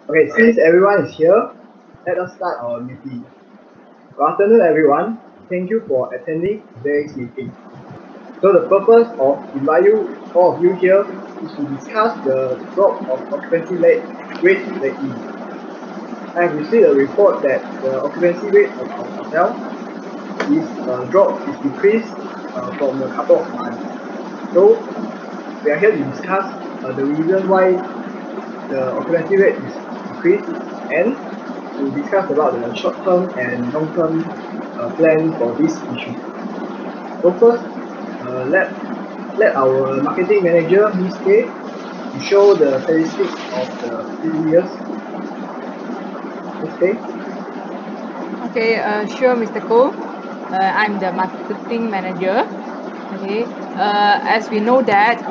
Okay, since everyone is here, let us start our meeting. Good afternoon, everyone. Thank you for attending today's meeting. So the purpose of inviting all of you here is to discuss the drop of occupancy rate lately. I have received a report that the occupancy rate of our hotel is decreased from a couple of months. So we are here to discuss the reason why the occupancy rate is decreased and to discuss about the short-term and long-term plan for this issue. So first, let our marketing manager, Ms. K, to show the statistics of the previous years. Ms. K. Okay, sure, Mr. Ko. I'm the marketing manager. Okay, as we know that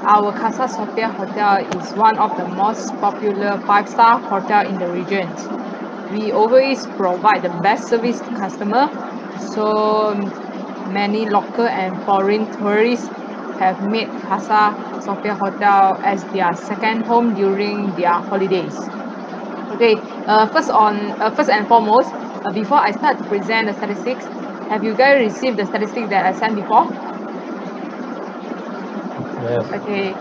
our Casa Sofea Hotel is one of the most popular 5-star hotel in the region. We always provide the best service to customer. So many local and foreign tourists have made Casa Sofea Hotel as their second home during their holidays. Okay, first and foremost, before I start to present the statistics, have you guys received the statistics that I sent before? Yes. Okay.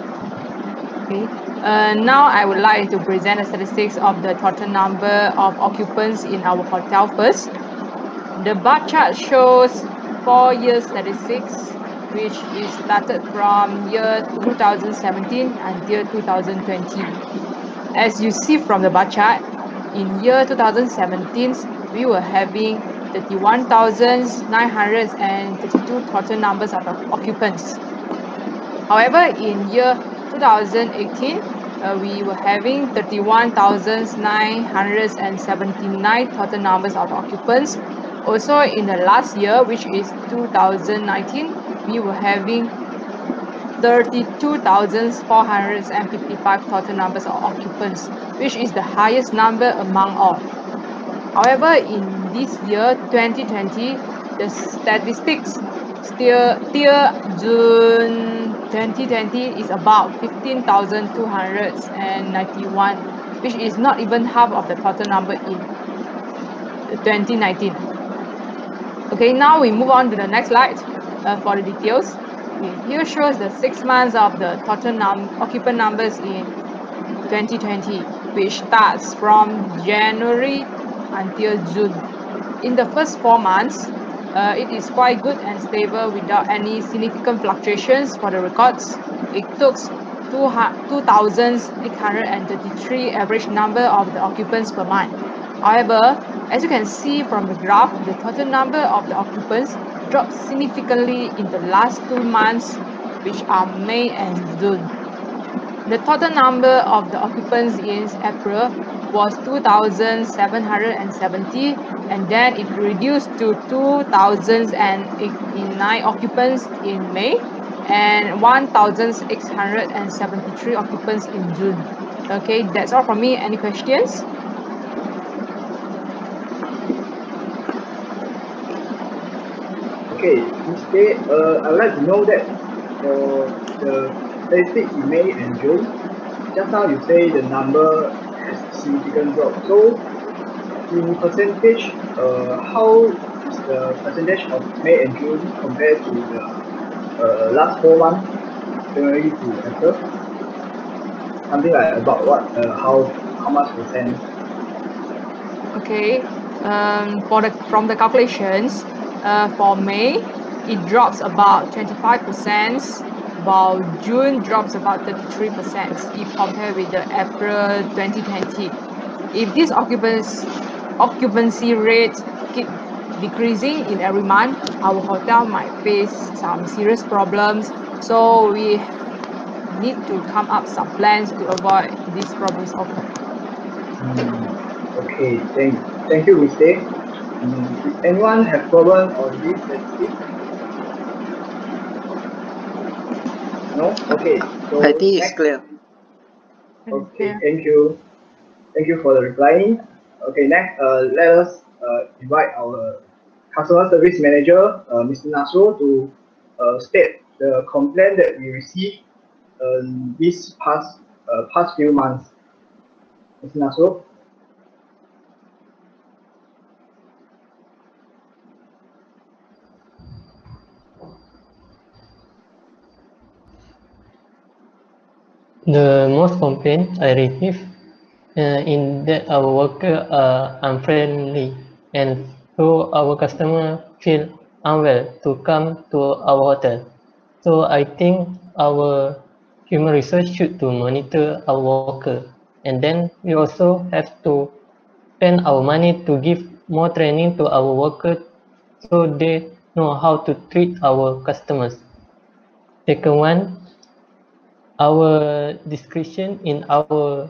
Now I would like to present the statistics of the total number of occupants in our hotel first. The bar chart shows 4 years statistics, which is started from year 2017 until 2020. As you see from the bar chart, in year 2017, we were having 31,932 total numbers of occupants. However, in year 2018, we were having 31,979 total numbers of occupants. Also, in the last year, which is 2019, we were having 32,455 total numbers of occupants, which is the highest number among all. However, in this year, 2020, the statistics till June 2020 is about 15,291, which is not even half of the total number in 2019. Okay, now we move on to the next slide for the details. Here shows the 6 months of the total occupant numbers in 2020, which starts from January until June. In the first 4 months, it is quite good and stable without any significant fluctuations for the records. It took 2,833 average number of the occupants per month. However, as you can see from the graph, the total number of the occupants dropped significantly in the last 2 months, which are May and June. The total number of the occupants in April was 2,770, and then it reduced to 2,089 occupants in May and 1,673 occupants in June. Okay, that's all from me. Any questions? Okay, Ms. K, I would like to know that for the statistics in May and June, just now you say the number has significant drop. So in percentage, how is the percentage of May and June compared to the last 4 months, January to April? Something like about what, how much percent? Okay, from the calculations, for May, it drops about 25%, while June drops about 33% if compared with the April 2020. If this occupancy rate keep decreasing in every month, our hotel might face some serious problems. So we need to come up some plans to avoid these problems occur. Okay, thank you, Mr. If anyone have problem on this statistic? No? Okay, so I think it's next. clear. Okay, thank you. Thank you for the replying. Okay, next, let us invite our customer service manager, Mr. Nasro, to state the complaint that we received this past few months. Mr. Naso? The most complaints I receive in that our workers are unfriendly, and so our customer feel unwell to come to our hotel. So I think our human resource should to monitor our worker, and then we also have to spend our money to give more training to our workers so they know how to treat our customers. Second one, our description in our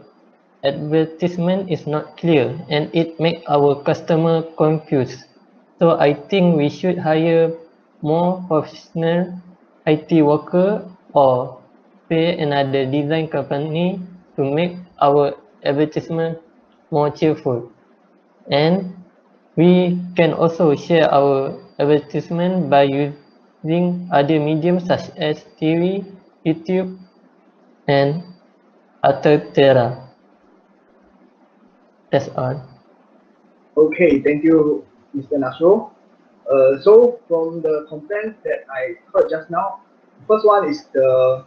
advertisement is not clear and it makes our customer confused. So I think we should hire more professional IT worker or pay another design company to make our advertisement more cheerful. And we can also share our advertisement by using other mediums such as TV, YouTube, and etc. That's all. Okay, thank you, Mr. Naso. So from the complaints that I heard just now, first one is the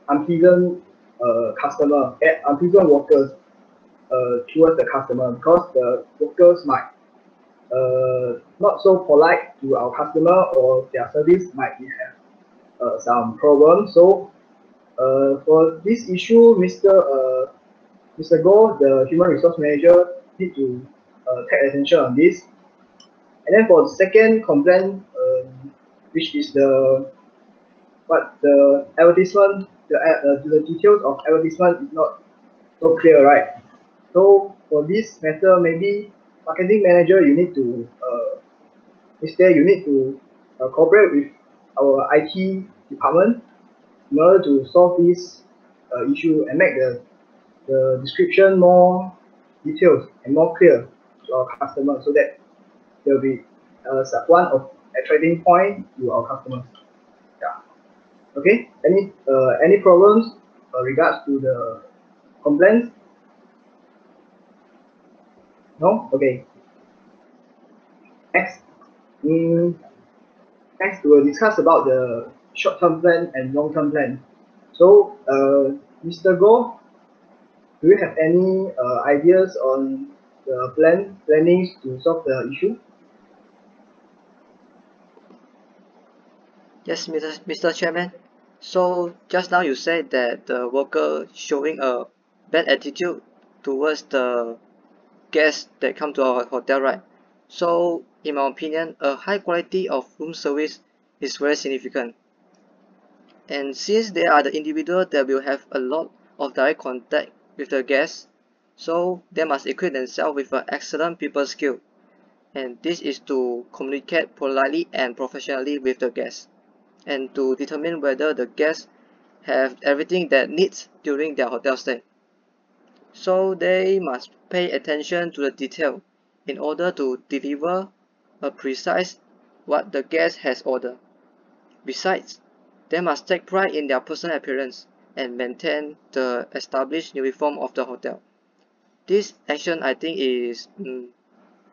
unpleasant unpleasant workers towards the customer, because the workers might not so polite to our customer, or their service might have some problems. So for this issue, Mr. Go, the human resource manager, need to take attention on this. And then for the second complaint, which is the advertisement, the details of advertisement is not so clear, right? So for this matter, maybe marketing manager, you need to you need to cooperate with our IT department in order to solve this issue and make the description more detailed and more clear to our customer, so that there will be one of attracting point to our customers. Yeah. Okay. Any problems regards to the complaints? No. Okay. Next. Next we'll discuss about the short-term plan and long-term plan. So, Mr. Go, do you have any ideas on the plannings to solve the issue? Yes, Mr. Chairman. So just now you said that the worker showing a bad attitude towards the guests that come to our hotel, right? So in my opinion, a high quality of room service is very significant. And since they are the individual that will have a lot of direct contact with the guests, so they must equip themselves with an excellent people skill. And this is to communicate politely and professionally with the guests, and to determine whether the guests have everything that needs during their hotel stay. So they must pay attention to the detail in order to deliver a precise what the guest has ordered. Besides, they must take pride in their personal appearance and maintain the established uniform of the hotel. This action, I think,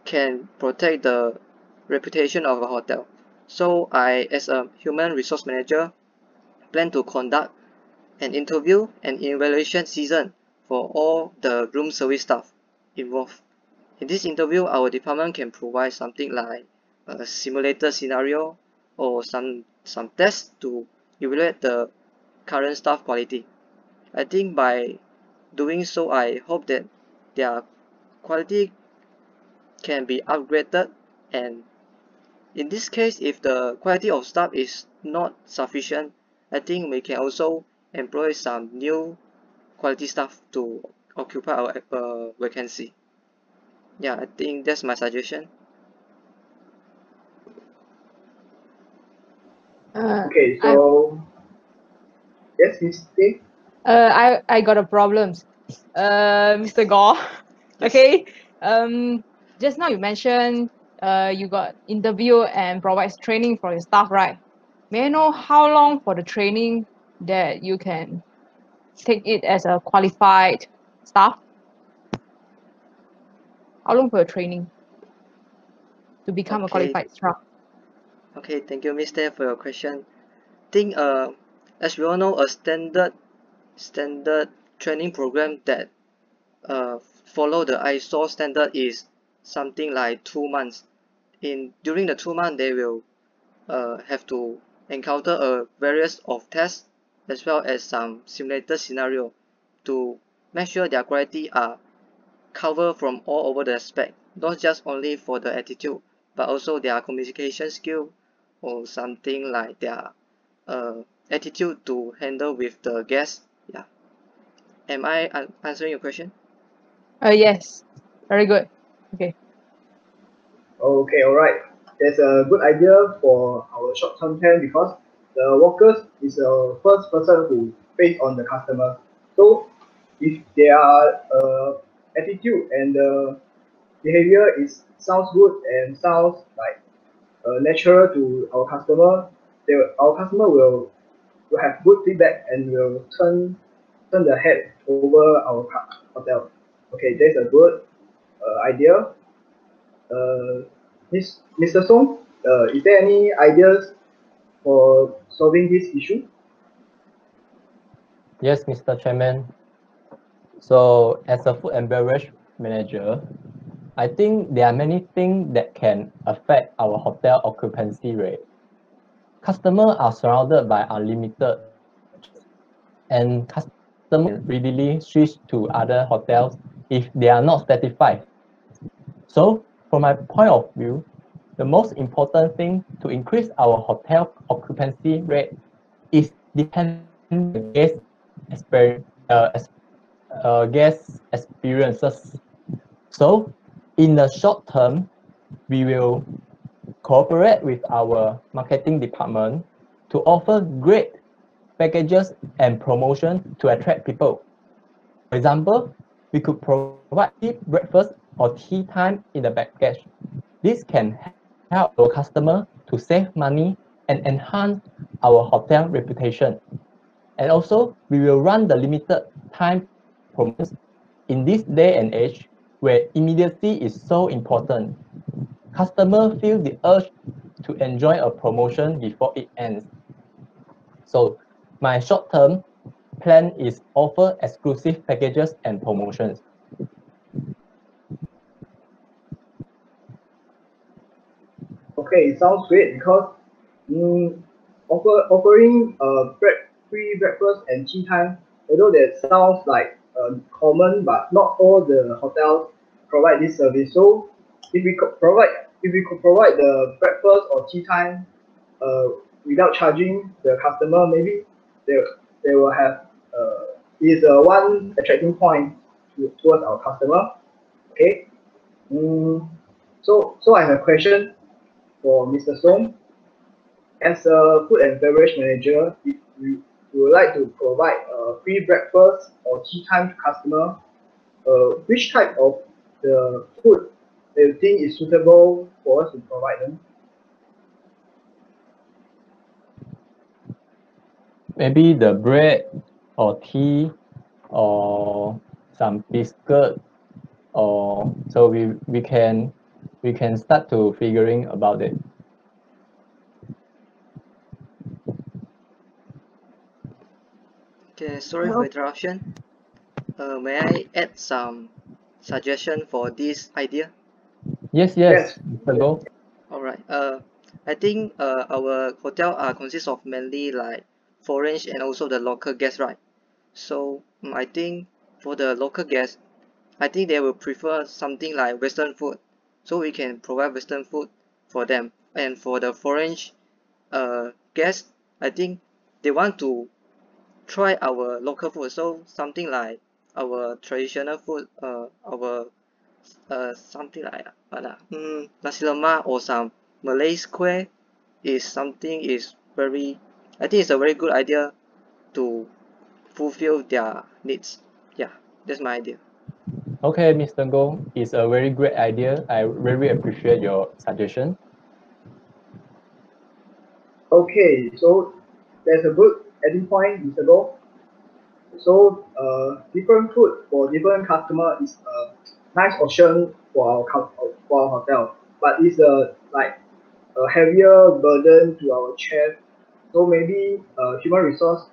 can protect the reputation of a hotel. So I, as a human resource manager, plan to conduct an interview and evaluation season for all the room service staff involved. In this interview, our department can provide something like a simulator scenario or some tests to evaluate the current staff quality. I think by doing so, I hope that their quality can be upgraded, and in this case, if the quality of staff is not sufficient, I think we can also employ some new quality staff to occupy our vacancy. Yeah, I think that's my suggestion. Okay. So yes, Mr. I got a problem. Mr. Gore. Yes. Okay. Just now you mentioned you got interview and provides training for your staff, right? May I know how long for the training that you can take it as a qualified staff? How long for your training to become a Okay. qualified staff? Okay, thank you, Mr. for your question. Think as we all know, a standard training program that follow the ISO standard is something like 2 months. During the 2 months, they will have to encounter a various of tests as well as some simulated scenario to make sure their quality are covered from all over the aspect, not just only for the attitude, but also their communication skill or something like their attitude to handle with the guests. Yeah. Am I answering your question? Yes. Very good. Okay. Okay, alright. That's a good idea for our short-term plan because the workers is the first person who face on the customer. So if their attitude and behavior is sounds good and sounds like natural to our customer, our customer will have good feedback and will turn the head over our hotel. Okay, that's a good idea. Mr. Song, is there any ideas for solving this issue? Yes, Mr. Chairman. So as a food and beverage manager, I think there are many things that can affect our hotel occupancy rate. Customers are surrounded by unlimited and customers readily switch to other hotels if they are not satisfied. So from my point of view, the most important thing to increase our hotel occupancy rate is depending on the guest experiences. So in the short term, we will cooperate with our marketing department to offer great packages and promotion to attract people. For example, we could provide cheap breakfast or tea time in the package. This can help our customer to save money and enhance our hotel reputation. And also, we will run the limited time promotions in this day and age where immediacy is so important. Customers feel the urge to enjoy a promotion before it ends. So my short-term plan is offer exclusive packages and promotions. Okay, sounds great because offering free breakfast and tea time, although that sounds like common, but not all the hotels provide this service. So if we could provide the breakfast or tea time uh, without charging the customer, maybe they they will have is one attracting point towards our customer. Okay. Mm, so I have a question for Mr. Song. As a food and beverage manager, if we would like to provide free breakfast or tea time to customer, which type of the food do you think is suitable for us to provide them? Maybe the bread or tea or some biscuit or so we can start to figuring about it. Okay, sorry for interruption. May I add some suggestion for this idea? Yes, Yes. Mr. Go. Alright. I think our hotel consists of mainly like foreign and also the local guests, right? So I think for the local guests, I think they will prefer something like Western food. So we can provide Western food for them. And for the foreign guests, I think they want to try our local food. So something like our traditional food, our something like nasi lemak or some Malay square is something is very, I think it's a very good idea to fulfill their needs. Yeah, that's my idea. Okay, Mr. Go, it's a very great idea. I really appreciate your suggestion. Okay, so there's a good ending point, Mr. Go. So different food for different customer is a nice option for our hotel, but it's like a heavier burden to our chef. So maybe human resource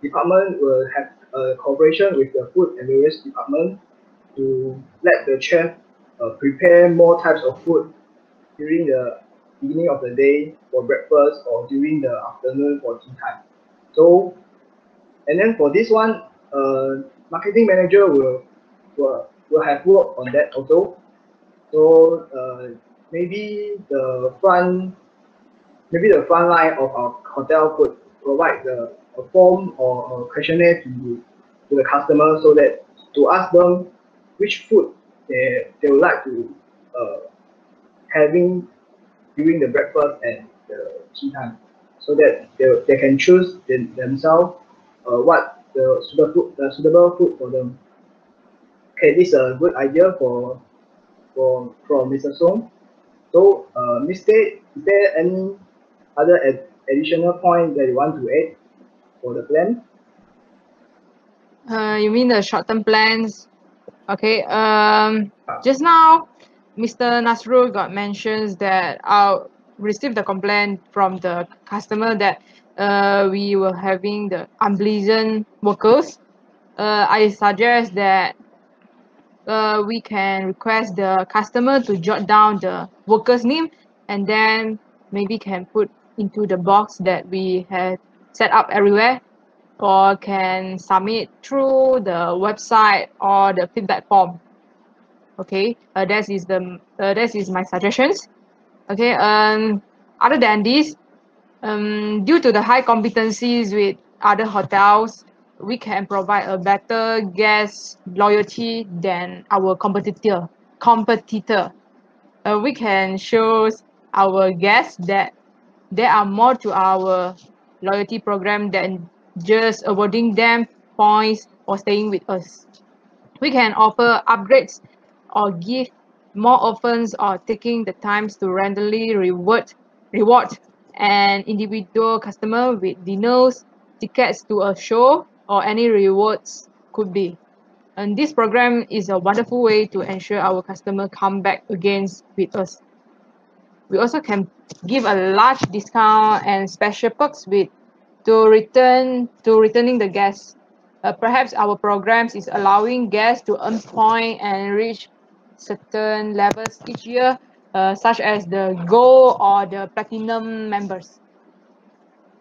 department will have a cooperation with the food and beverage department to let the chef prepare more types of food during the beginning of the day for breakfast or during the afternoon for tea time. So, and then for this one, marketing manager will have work on that also. So maybe the front line of our hotel could provide a form or a questionnaire to the customer so that to ask them which food they would like to having during the breakfast and the tea time, so that they can choose themselves what the suitable food for them. Okay, this is a good idea from Mr. Song. So, Mr. Is there any other additional point that you want to add for the plan? You mean the short-term plans? Okay. Just now, Mr. Nasrul got mentions that I'll receive the complaint from the customer that we were having the unpleasant workers. I suggest that we can request the customer to jot down the worker's name and then maybe can put into the box that we have set up everywhere, or can submit through the website or the feedback form. Okay, that is my suggestions. Okay, other than this, due to the high competencies with other hotels, we can provide a better guest loyalty than our competitor. We can show our guests that there are more to our loyalty program than just awarding them points or staying with us. We can offer upgrades or give more offers or taking the times to randomly reward an individual customer with dinners, tickets to a show, or any rewards could be. And this program is a wonderful way to ensure our customer come back again with us. We also can give a large discount and special perks returning the guests. Perhaps our programs is allowing guests to earn point and reach certain levels each year, such as the gold or the platinum members.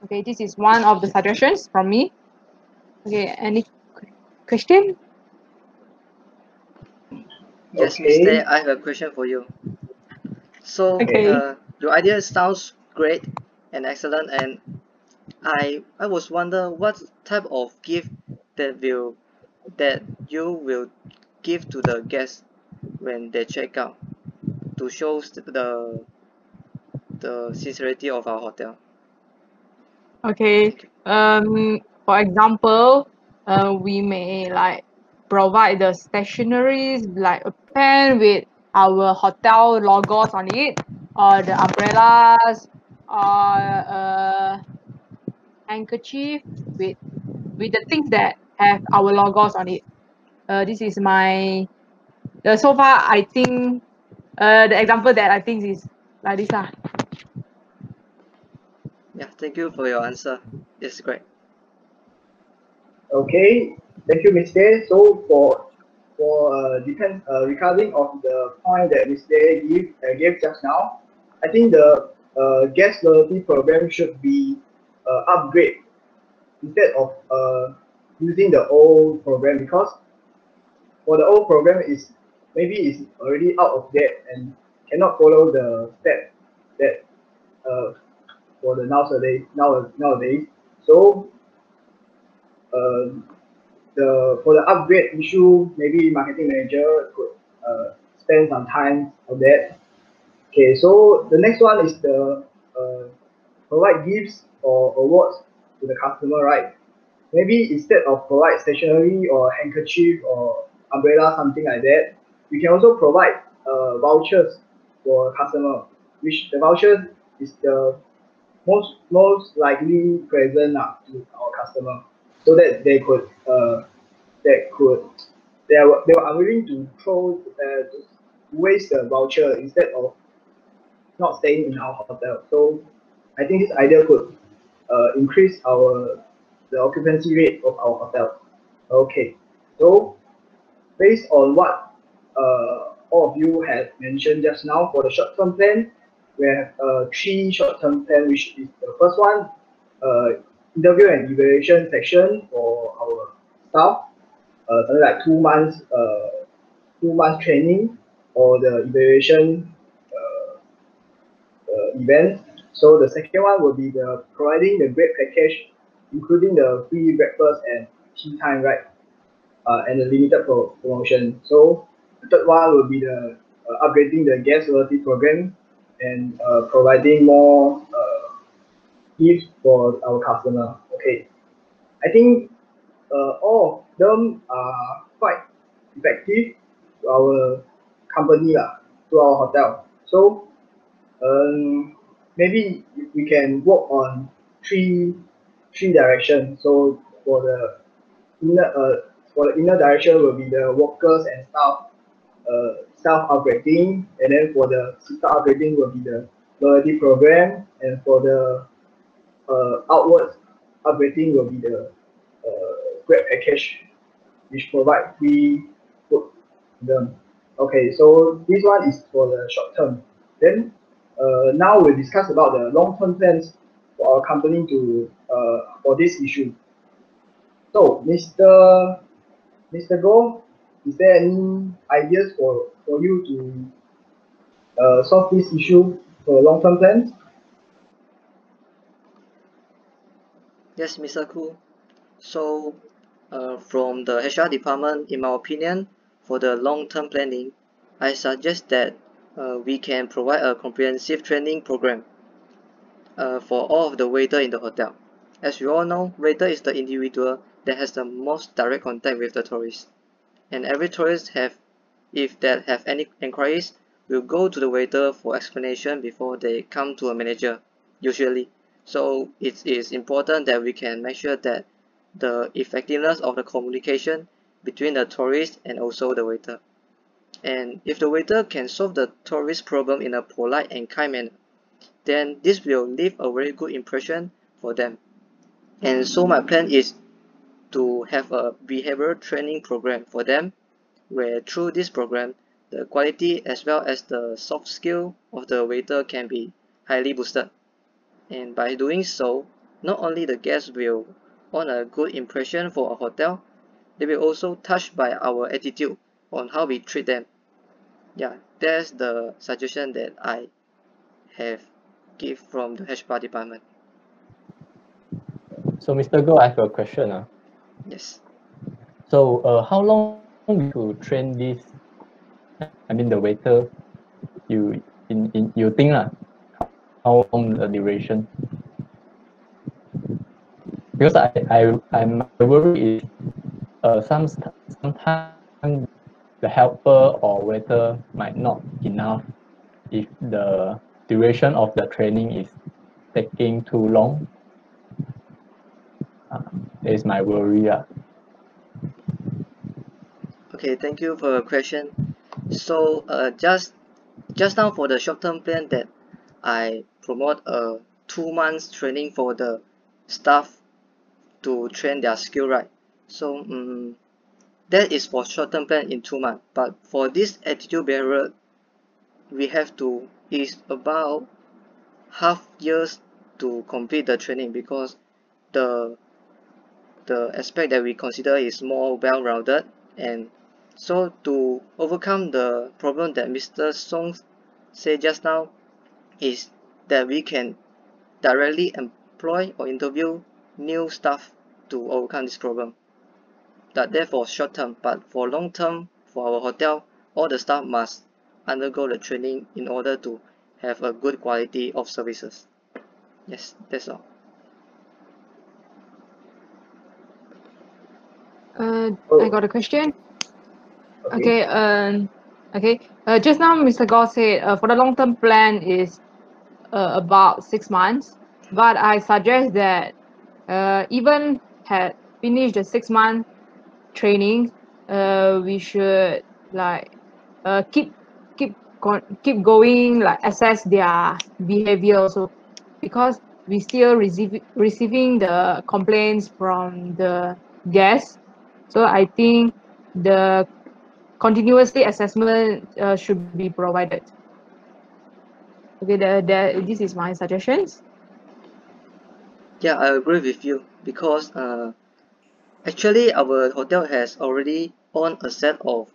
Okay, this is one of the suggestions from me. Okay, any question? Yes, Okay. Mr. I have a question for you. So, Okay. your idea sounds great and excellent, and I was wonder what type of gift that you will give to the guests when they check out to show the sincerity of our hotel. Okay. Thank you. For example, we may like provide the stationeries like a pen with our hotel logos on it, or the umbrellas, or handkerchief with the things that have our logos on it. This is my so far I think the example that I think is like this lah. Yeah, thank you for your answer. It's great. Okay, thank you, Mr. So regarding of the point that Mr. gave just now, I think the guest loyalty program should be upgrade instead of using the old program, because for the old program is maybe is already out of date and cannot follow the step that for the nowadays. So uh, for the upgrade issue, maybe marketing manager could spend some time on that. Okay, so the next one is the provide gifts or awards to the customer, right? Maybe instead of provide stationery or handkerchief or umbrella, something like that, we can also provide vouchers for customer, which the voucher is the most likely present to our customer, so that they are willing to throw waste the voucher instead of not staying in our hotel. So I think this idea could increase the occupancy rate of our hotel. Okay, so based on what all of you have mentioned just now for the short-term plan, we have three short-term plan, which is the first one, interview and evaluation section for our staff, something like 2 months, 2 months training or the evaluation event. So the second one will be the providing the great package, including the free breakfast and tea time, right? And the limited promotion. So the third one will be the upgrading the guest loyalty program and providing more gifts for our customer. Okay, I think all of them are quite effective to our company to our hotel. So maybe we can work on three directions. So inner for the inner direction will be the workers and staff upgrading, and then for the staff upgrading will be the loyalty program, and for the outwards upgrading will be the grab package, which provide free food to them. Okay, so this one is for the short term. Then now we'll discuss about the long term plans for our company to for this issue. So, Mr. Go, is there any ideas for you to solve this issue for long-term plans? Yes, Mr. Khoo. So, from the HR department, in my opinion, for the long-term planning, I suggest that we can provide a comprehensive training program for all of the waiter in the hotel. As you all know, waiter is the individual that has the most direct contact with the tourists. And every tourist if they have any inquiries, will go to the waiter for explanation before they come to a manager, usually. So it is important that we can make sure that the effectiveness of the communication between the tourist and also the waiter. And if the waiter can solve the tourist problem in a polite and kind manner, then this will leave a very good impression for them. And so my plan is to have a behavioral training program for them, where through this program, the quality as well as the soft skill of the waiter can be highly boosted. And by doing so, not only the guests will earn a good impression for a hotel, they will also touched by our attitude on how we treat them. Yeah, that's the suggestion that I have give from the HR department. So Mr. Go, I have a question. Yes. So how long to train this? I mean the waiter. You think how long the duration? Because my worry is sometimes the helper or waiter might not enough if the duration of the training is taking too long. That is my worry. Okay, thank you for your question. So just now for the short-term plan that I promote a 2 months training for the staff to train their skill, right? So that is for short-term plan in 2 months. But for this attitude barrier, we have to is about half years to complete the training, because the aspect that we consider is more well-rounded. And so to overcome the problem that Mr. Song said just now, is that we can directly employ or interview new staff to overcome this problem. That therefore short term, but for long term, for our hotel, all the staff must undergo the training in order to have a good quality of services. Yes, that's all. I got a question. Okay. Just now, Mr. Gore said for the long-term plan is about 6 months, but I suggest that even had finished the 6-month training, we should like keep keep going, like assess their behavior also, because we still receiving the complaints from the guests. So I think the continuously assessment should be provided. Okay, this is my suggestions. Yeah, I agree with you because actually our hotel has already on a set of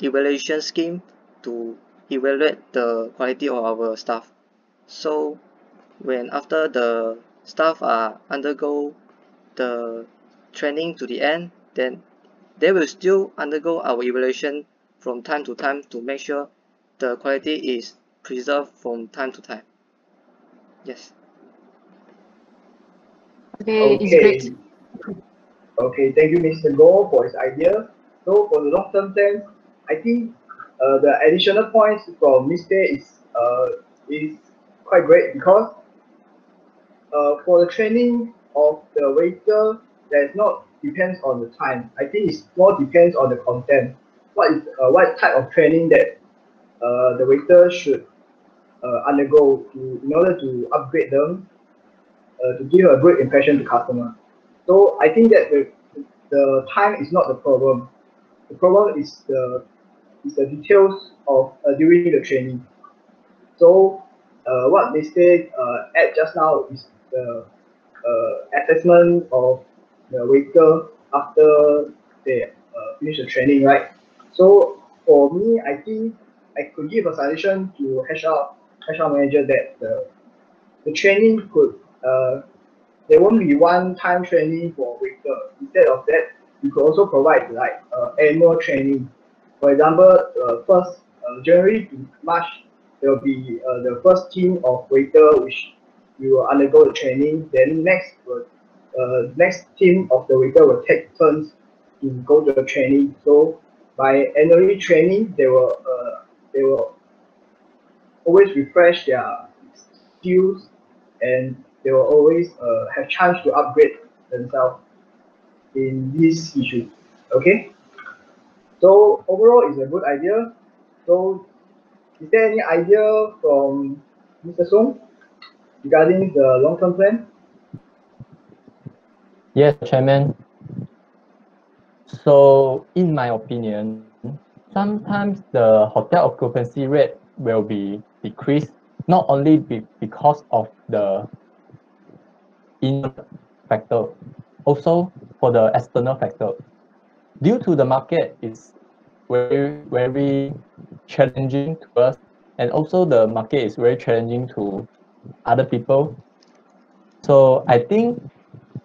evaluation scheme to evaluate the quality of our staff. So when after the staff are undergo the training to the end, then they will still undergo our evaluation from time to time to make sure the quality is preserved from time to time. Yes. Okay, it's Okay. great. Okay, thank you, Mr. Goh, for his idea. So for the long-term plan, I think the additional points from Mr. is quite great because for the training of the waiter, there's not depends on the time. I think it's more depends on the content. What type of training that the waiter should undergo in order to upgrade them to give a good impression to customer. So I think that the time is not the problem. The problem is the details of during the training. So what they say at just now is the assessment of the waiter after they finish the training, right? So for me, I think I could give a suggestion to HR manager that the training could there won't be one-time training for waiter. Instead of that, you could also provide like annual training. For example, first January to March, there will be the first team of waiter which you will undergo the training. Then next team of the waiter will take turns to go to the training. So by annually training, they will always refresh their skills and they will always have chance to upgrade themselves in this issue. Okay, so overall it's a good idea. So is there any idea from Mr. Song regarding the long-term plan? Yes, Chairman. So, in my opinion, sometimes the hotel occupancy rate will be decreased not only because of the inner factor, also for the external factor. Due to the market is very challenging to us, and also the market is very challenging to other people. So I think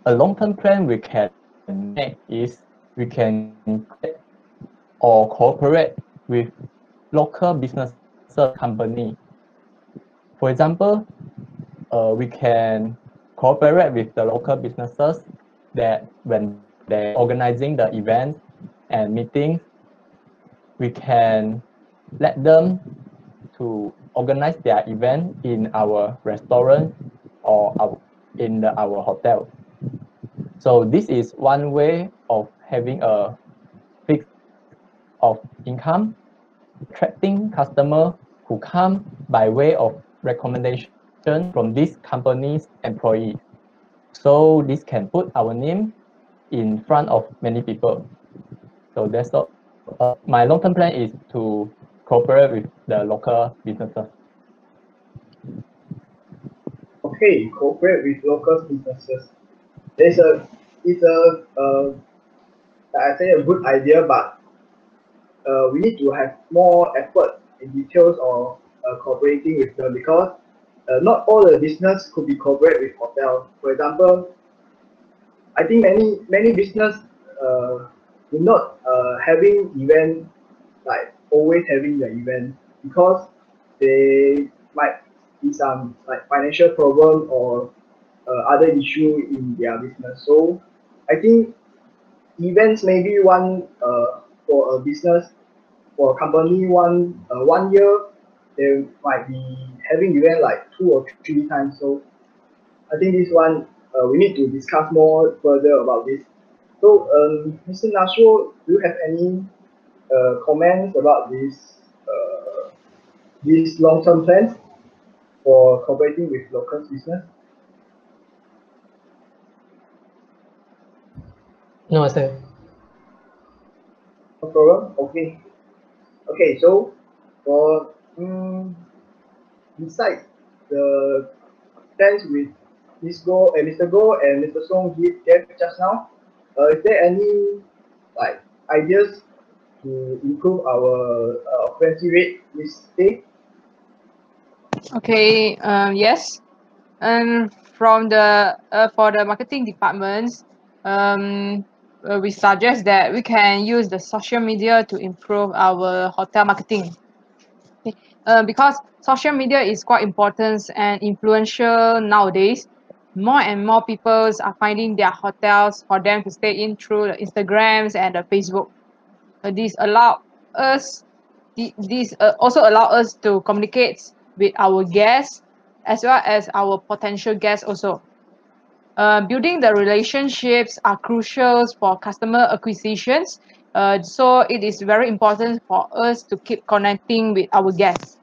a long-term plan we can make is we can create or cooperate with local business company. For example, we can cooperate with the local businesses that when they're organizing the events and meetings, we can let them to organize their event in our restaurant or our hotel. So this is one way of having a fixed of income, attracting customers who come by way of recommendation from this company's employees. So this can put our name in front of many people. So that's all. My long-term plan is to cooperate with the local businesses. Okay, cooperate with local businesses. It's I say a good idea, but we need to have more effort in details of cooperating with them because not all the business could be cooperate with hotel. For example, I think many business do not having event like always having the event because they might be some like financial problem or other issue in their business. So I think events maybe one for a business for a company one year they might be having event like 2 or 3 times. So I think this one we need to discuss more further about this. So Mr. Nasro, do you have any comments about this these long-term plans for cooperating with local business? No, sir. No problem. Okay. Okay. So for besides the plans with Mr. Go and Mr. Song gave just now, is there any like ideas to improve our occupancy rate this day? Okay, yes. And from the for the marketing departments, we suggest that we can use the social media to improve our hotel marketing. Okay. Because social media is quite important and influential nowadays. More and more people are finding their hotels for them to stay in through the Instagrams and the Facebook. This allow us this also allow us to communicate with our guests as well as our potential guests also. Building the relationships are crucial for customer acquisitions. So it is very important for us to keep connecting with our guests.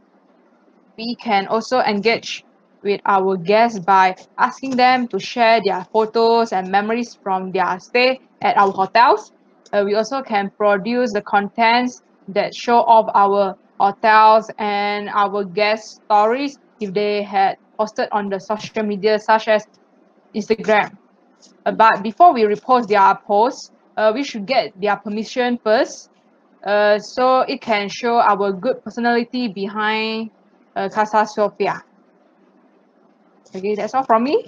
We can also engage with our guests by asking them to share their photos and memories from their stay at our hotels. We also can produce the contents that show off our hotels and our guest stories if they had posted on the social media such as Instagram. But before we repost their posts, we should get their permission first, so it can show our good personality behind Casa Sofea. Okay, that's all from me.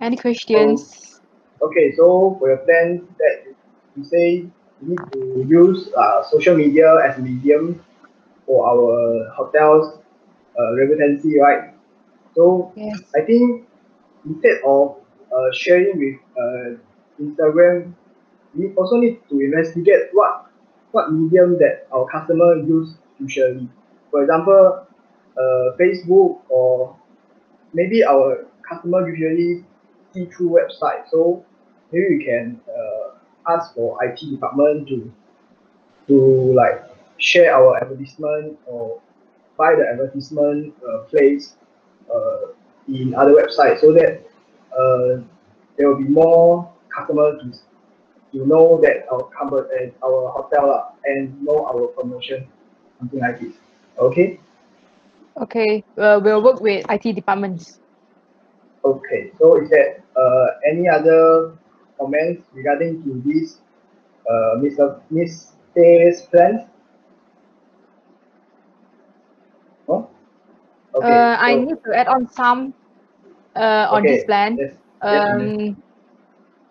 Any So questions? okay, so for your plans that you say we need to use social media as a medium for our hotels relevancy, right? So Yes. I think instead of sharing with Instagram, we also need to investigate what medium that our customer use usually. For example, Facebook, or maybe our customer usually see through website. So maybe we can ask for IT department to like share our advertisement or buy the advertisement place uh, in other websites, so that there will be more customers to know that our company, our hotel and know our promotion, something like this. Okay. Okay, we'll work with IT departments. Okay. So is there any other comments regarding to this Miss Tay's plans? No? Okay. I So need to add on some on this okay. plan. Yes. Yes, Ines. Um,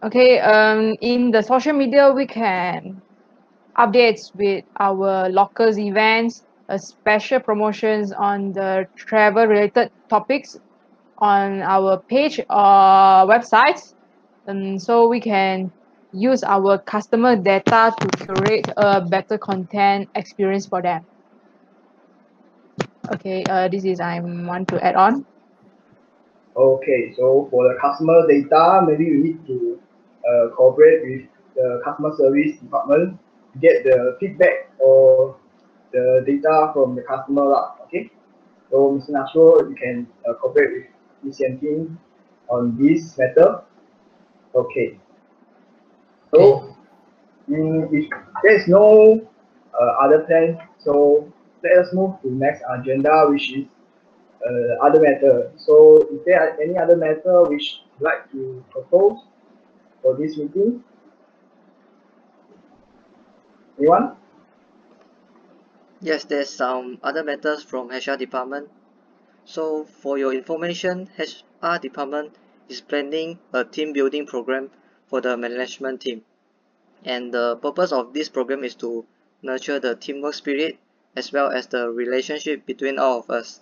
okay, in the social media, we can updates with our locals events, special promotions on the travel related topics on our page or websites. So we can use our customer data to curate a better content experience for them. Okay, this is I want to add on. Okay, so for the customer data, maybe we need to cooperate with the customer service department to get the feedback or the data from the customer lah. Okay, so Mr. Nasro, you can cooperate with Ms. Yantin on this matter. Okay, Okay. so if there is no other plan, so let us move to next agenda, which is other matter. So is there any other matter which you'd like to propose for this meeting? Anyone? Yes, there's some other matters from HR department. So for your information, HR department is planning a team building program for the management team. And the purpose of this program is to nurture the teamwork spirit as well as the relationship between all of us.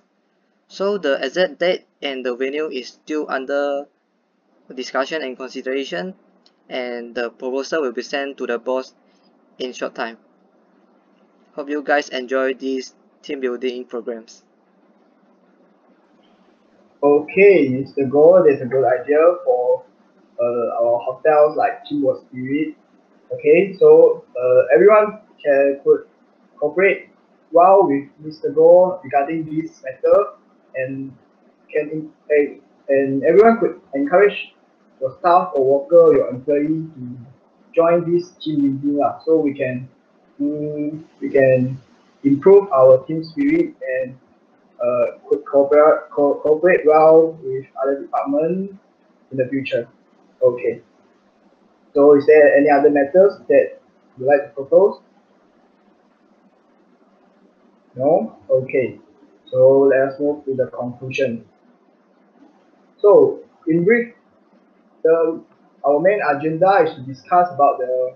So the exact date and the venue is still under discussion and consideration, and the proposal will be sent to the boss in short time. Hope you guys enjoy these team building programs. Okay, Mr. Go, that's a good idea for our hotels like teamwork spirit. Okay, so everyone could cooperate well with Mr. Goh regarding this matter, and and everyone could encourage your staff or worker, your employee to join this team meeting so we can improve our team spirit and could cooperate well with other departments in the future. Okay. So is there any other matters that you like to propose? No? Okay. So let us move to the conclusion. So in brief, our main agenda is to discuss about the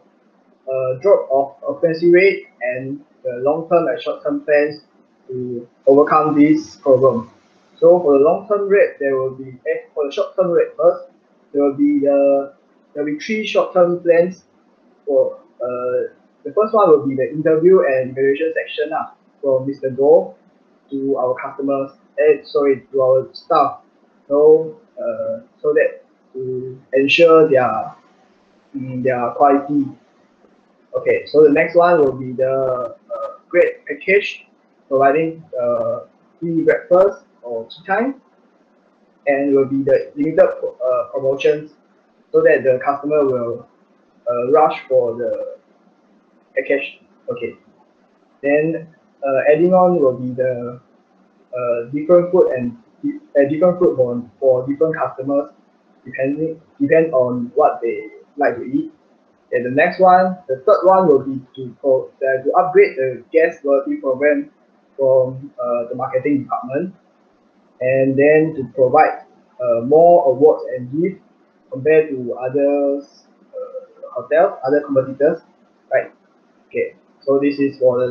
drop of occupancy rate and the long-term and short-term plans to overcome this problem. So for the long-term rate, there will be for the short-term rate first, there will be three short-term plans. For the first one will be the interview and evaluation section from Mr. Goh to our customers, to our staff. So that to ensure their quality. Okay, so the next one will be the grade package, providing free breakfast or tea time, and will be the limited promotions, so that the customer will rush for the package. Okay, then adding on will be the different food and different food for different customers, depend on what they like to eat. And the next one, the third one will be to upgrade the guest loyalty program from the marketing department, and then to provide more awards and gifts compared to other competitors, right? Okay, so this is for the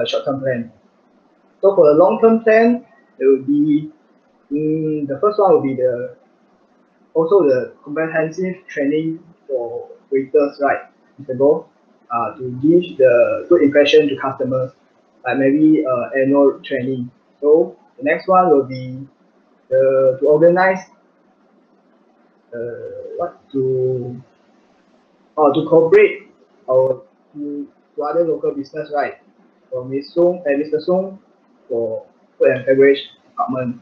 short-term plan. So for the long-term plan, it will be the first one will be also the comprehensive training for waiters, right? Mr. Goh, to give the good impression to customers, like maybe annual training. So the next one will be to organize to cooperate to other local business, right? From Ms. Song and Mr. Song for food and beverage department.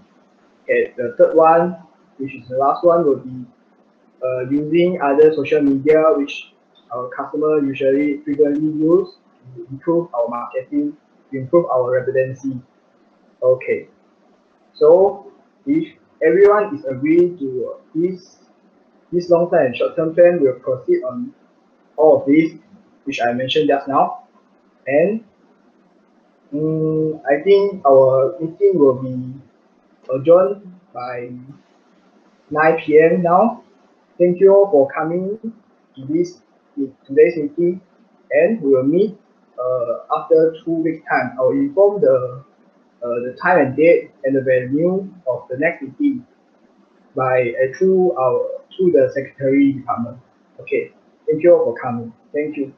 Okay, the third one, which is the last one, will be using other social media which our customer usually frequently use to improve our marketing, to improve our relevancy. Okay, so if everyone is agreeing to this long-term and short-term plan, we'll proceed on all of these which I mentioned just now, and I think our meeting will be adjourned by 9 p.m. now. Thank you all for coming to today's meeting, and we will meet after 2 weeks time. I will inform the time and date and the venue of the next meeting through the secretary department. Okay, thank you all for coming. Thank you.